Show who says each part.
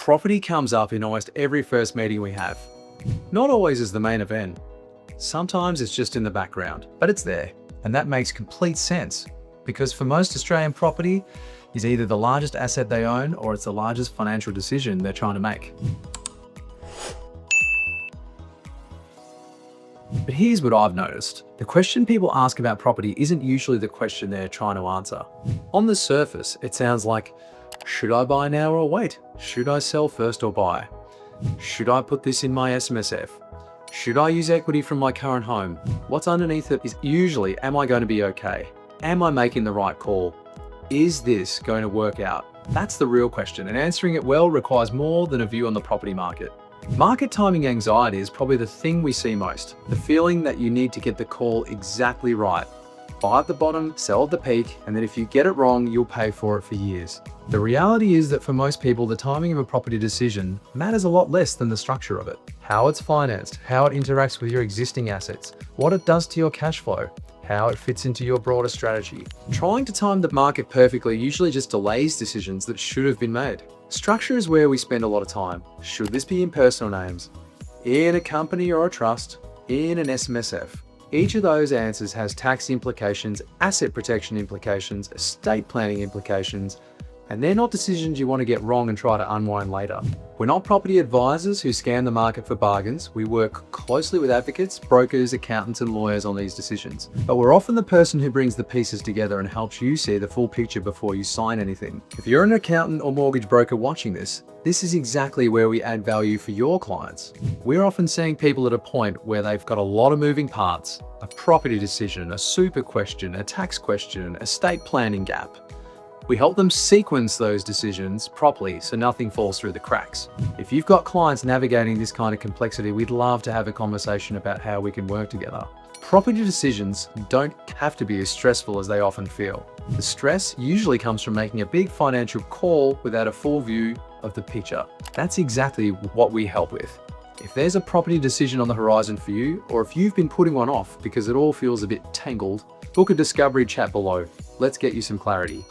Speaker 1: Property comes up in almost every first meeting we have. Not always as the main event. Sometimes it's just in the background, but it's there. And that makes complete sense because for most Australian, property is either the largest asset they own or it's the largest financial decision they're trying to make. But here's what I've noticed. The question people ask about property isn't usually the question they're trying to answer. On the surface, it sounds like, should I buy now or wait? Should I sell first or buy? Should I put this in my SMSF? Should I use equity from my current home? What's underneath it is usually, am I going to be okay? Am I making the right call? Is this going to work out? That's the real question, and answering it well requires more than a view on the property market. Market timing anxiety is probably the thing we see most. The feeling that you need to get the call exactly right. Buy at the bottom, sell at the peak, and then if you get it wrong, you'll pay for it for years. The reality is that for most people, the timing of a property decision matters a lot less than the structure of it. How it's financed, how it interacts with your existing assets, what it does to your cash flow, how it fits into your broader strategy. Trying to time the market perfectly usually just delays decisions that should have been made. Structure is where we spend a lot of time. Should this be in personal names? In a company or a trust? In an SMSF? Each of those answers has tax implications, asset protection implications, estate planning implications, and they're not decisions you want to get wrong and try to unwind later. We're not property advisors who scan the market for bargains. We work closely with advocates, brokers, accountants, and lawyers on these decisions. But we're often the person who brings the pieces together and helps you see the full picture before you sign anything. If you're an accountant or mortgage broker watching this is exactly where we add value for your clients. We're often seeing people at a point where they've got a lot of moving parts, a property decision, a super question, a tax question, estate planning gap. We help them sequence those decisions properly so nothing falls through the cracks. If you've got clients navigating this kind of complexity, we'd love to have a conversation about how we can work together. Property decisions don't have to be as stressful as they often feel. The stress usually comes from making a big financial call without a full view of the picture. That's exactly what we help with. If there's a property decision on the horizon for you, or if you've been putting one off because it all feels a bit tangled, book a discovery chat below. Let's get you some clarity.